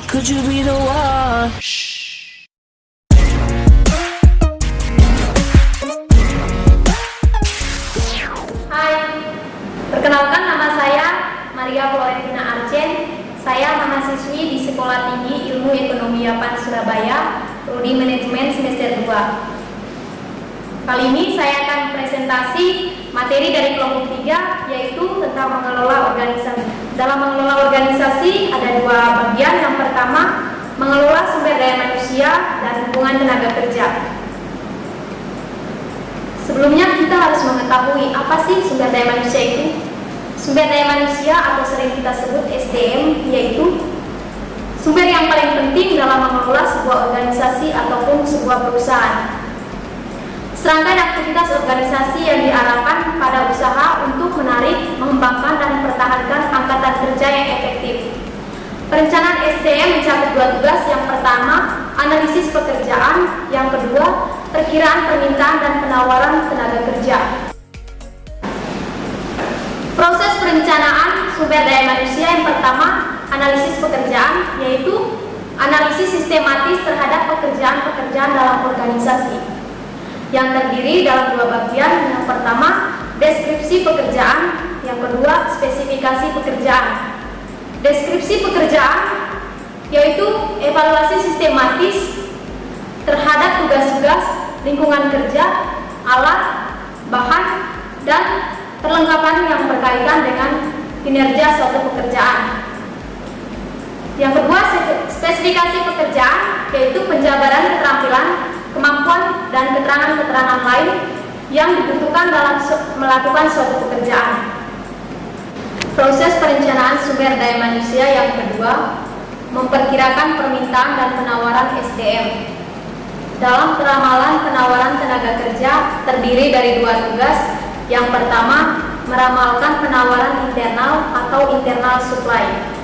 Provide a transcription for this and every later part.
could you be the one? Hai, perkenalkan nama saya Maria Florentina Arjen. Saya mahasiswi di Sekolah Tinggi Ilmu Ekonomi Yapan Surabaya, Prodi Manajemen semester 2. Kali ini saya akan presentasi materi dari kelompok 3, yaitu tentang mengelola organisasi. Dalam mengelola organisasi ada dua bagian. Yang pertama, mengelola sumber daya manusia dan hubungan tenaga kerja. Sebelumnya kita harus mengetahui apa sih sumber daya manusia itu. Sumber daya manusia atau sering kita sebut SDM yaitu sumber yang paling penting dalam mengelola sebuah organisasi ataupun sebuah perusahaan. Serangkaian aktivitas organisasi yang diarahkan pada usaha untuk menarik, mengembangkan, dan mempertahankan angkatan kerja yang efektif. Perencanaan SDM mencakup dua tugas. Yang pertama, analisis pekerjaan. Yang kedua, perkiraan permintaan dan penawaran tenaga kerja. Proses perencanaan sumber daya manusia yang pertama, analisis pekerjaan, yaitu analisis sistematis terhadap pekerjaan-pekerjaan dalam organisasi yang terdiri dalam dua bagian. Yang pertama, deskripsi pekerjaan. Yang kedua, spesifikasi pekerjaan. Deskripsi pekerjaan yaitu evaluasi sistematis terhadap tugas-tugas, lingkungan kerja, alat, bahan, dan perlengkapan yang berkaitan dengan kinerja suatu pekerjaan. Yang kedua, spesifikasi pekerjaan yaitu penjabaran keterampilan, kemampuan, dan keterangan-keterangan lain yang dibutuhkan dalam melakukan suatu pekerjaan. Proses perencanaan sumber daya manusia yang kedua, memperkirakan permintaan dan penawaran SDM. Dalam peramalan penawaran tenaga kerja terdiri dari dua tugas. Yang pertama, meramalkan penawaran internal atau internal supply,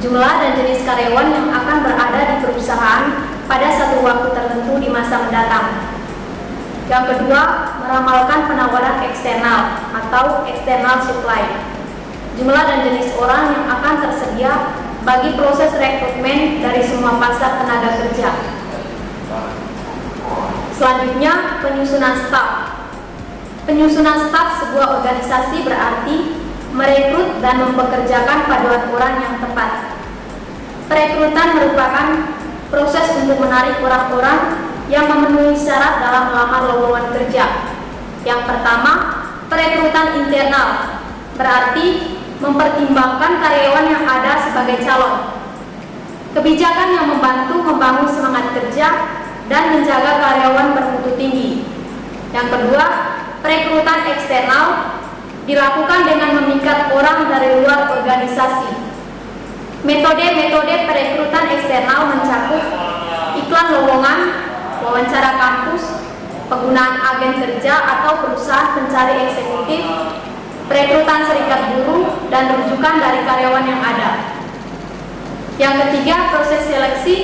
jumlah dan jenis karyawan yang akan berada di perusahaan pada satu waktu tertentu di masa mendatang. Yang kedua, meramalkan penawaran eksternal atau external supply, jumlah dan jenis orang yang akan tersedia bagi proses rekrutmen dari semua pasar tenaga kerja. Selanjutnya, penyusunan staf. Penyusunan staf sebuah organisasi berarti merekrut dan mempekerjakan paduan orang yang tepat. Perekrutan merupakan proses untuk menarik orang-orang yang memenuhi syarat dalam melamar lowongan kerja. Yang pertama, perekrutan internal berarti mempertimbangkan karyawan yang ada sebagai calon. Kebijakan yang membantu membangun semangat kerja dan menjaga karyawan bermutu tinggi. Yang kedua, perekrutan eksternal dilakukan dengan memikat orang dari luar organisasi. Metode-metode perekrutan eksternal mencakup iklan lowongan, wawancara kampus, penggunaan agen kerja atau perusahaan pencari eksekutif, perekrutan serikat buruh, dan rujukan dari karyawan yang ada. Yang ketiga, proses seleksi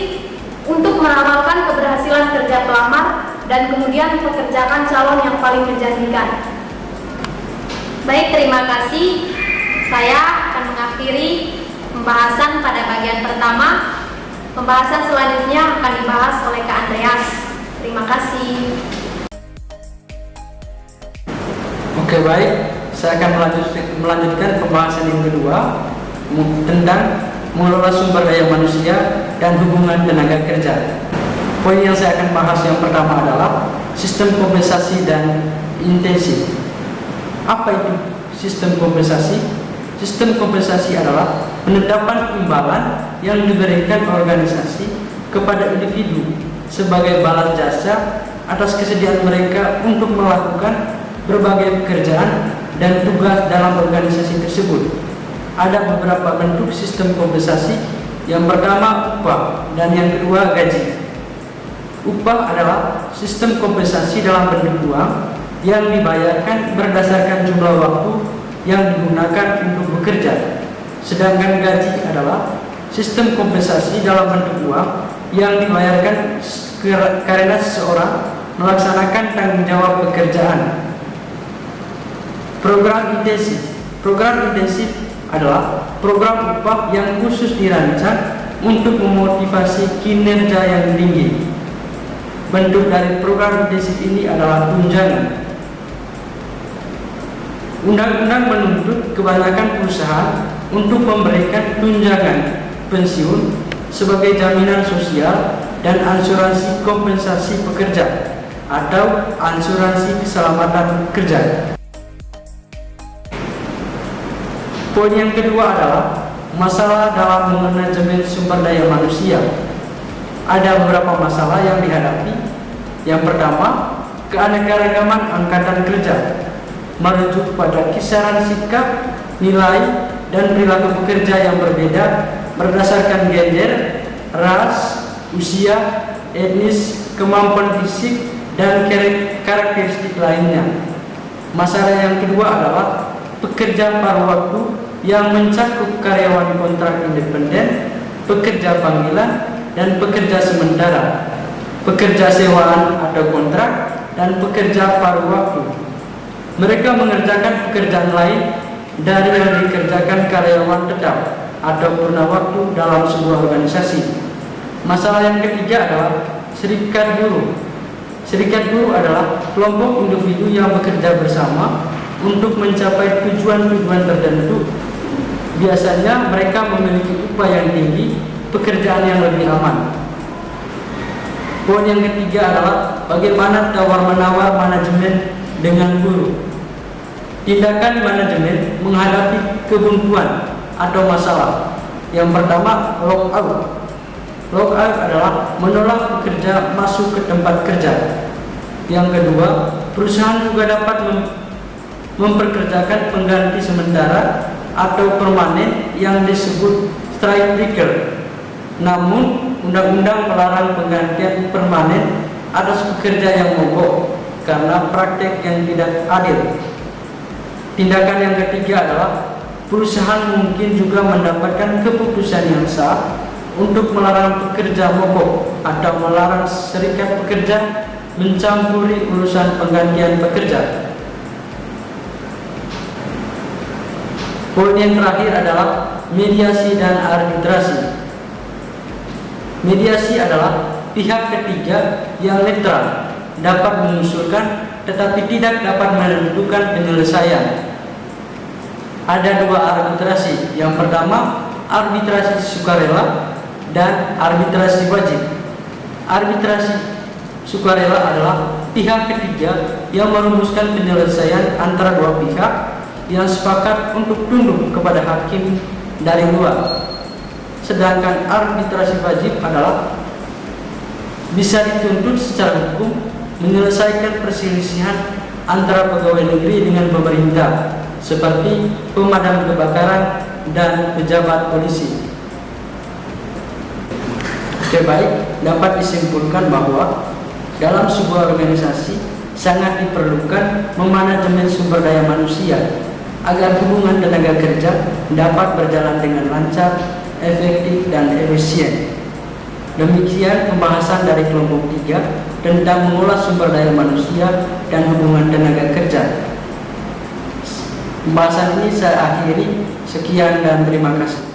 untuk meramalkan keberhasilan kerja pelamar dan kemudian pekerjaan calon yang paling menjanjikan. Baik, terima kasih. Saya akan mengakhiri pembahasan pada bagian pertama. Pembahasan selanjutnya akan dibahas oleh Kak Andreas. Terima kasih. Oke, baik. Saya akan melanjutkan pembahasan yang kedua tentang mengelola sumber daya manusia dan hubungan tenaga kerja. Poin yang saya akan bahas yang pertama adalah sistem kompensasi dan intensif. Apa itu sistem kompensasi? Sistem kompensasi adalah penetapan imbalan yang diberikan organisasi kepada individu sebagai balas jasa atas kesediaan mereka untuk melakukan berbagai pekerjaan dan tugas dalam organisasi tersebut. Ada beberapa bentuk sistem kompensasi. Yang pertama, upah, dan yang kedua, gaji. Upah adalah sistem kompensasi dalam bentuk uang yang dibayarkan berdasarkan jumlah waktu yang digunakan untuk bekerja. Sedangkan gaji adalah sistem kompensasi dalam bentuk uang yang dibayarkan karena seseorang melaksanakan tanggung jawab pekerjaan. Program intensif. Program intensif adalah program upah yang khusus dirancang untuk memotivasi kinerja yang tinggi. Bentuk dari program intensif ini adalah tunjangan. Undang-undang menuntut kebanyakan perusahaan untuk memberikan tunjangan pensiun sebagai jaminan sosial dan asuransi kompensasi pekerja atau asuransi keselamatan kerja. Poin yang kedua adalah masalah dalam manajemen sumber daya manusia. Ada beberapa masalah yang dihadapi. Yang pertama, keanekaragaman angkatan kerja merujuk pada kisaran sikap, nilai, dan perilaku pekerja yang berbeda berdasarkan gender, ras, usia, etnis, kemampuan fisik, dan karakteristik lainnya. Masalah yang kedua adalah pekerja paruh waktu yang mencakup karyawan kontrak independen, pekerja panggilan, dan pekerja sementara, pekerja sewaan atau kontrak, dan pekerja paruh waktu. Mereka mengerjakan pekerjaan lain dari yang dikerjakan karyawan tetap atau purna waktu dalam sebuah organisasi. Masalah yang ketiga adalah serikat buruh. Serikat buruh adalah kelompok individu yang bekerja bersama untuk mencapai tujuan-tujuan tertentu. Biasanya mereka memiliki upah yang tinggi, pekerjaan yang lebih aman. Poin yang ketiga adalah bagaimana tawar-menawar manajemen dengan buruh. Tindakan manajemen menghadapi kebuntuan atau masalah. Yang pertama, lockout. Lockout adalah menolak pekerja masuk ke tempat kerja. Yang kedua, perusahaan juga dapat memperkerjakan pengganti sementara atau permanen yang disebut strike breaker. Namun, undang-undang melarang penggantian permanen atas pekerja yang mogok karena praktek yang tidak adil. Tindakan yang ketiga adalah perusahaan mungkin juga mendapatkan keputusan yang sah untuk melarang pekerja mogok atau melarang serikat pekerja mencampuri urusan penggantian pekerja. Poin yang terakhir adalah mediasi dan arbitrasi. Mediasi adalah pihak ketiga yang netral, dapat mengusulkan tetapi tidak dapat menentukan penyelesaian. Ada dua arbitrasi. Yang pertama, arbitrasi sukarela dan arbitrasi wajib. Arbitrasi sukarela adalah pihak ketiga yang merumuskan penyelesaian antara dua pihak yang sepakat untuk tunduk kepada hakim dari luar. Sedangkan arbitrasi wajib adalah bisa dituntut secara hukum menyelesaikan perselisihan antara pegawai negeri dengan pemerintah, seperti pemadam kebakaran dan pejabat polisi. Oke, baik, dapat disimpulkan bahwa dalam sebuah organisasi sangat diperlukan memanajemen sumber daya manusia agar hubungan tenaga kerja dapat berjalan dengan lancar, efektif, dan efisien. Demikian pembahasan dari kelompok 3 tentang mengolah sumber daya manusia dan hubungan tenaga kerja. Pembahasan ini saya akhiri. Sekian dan terima kasih.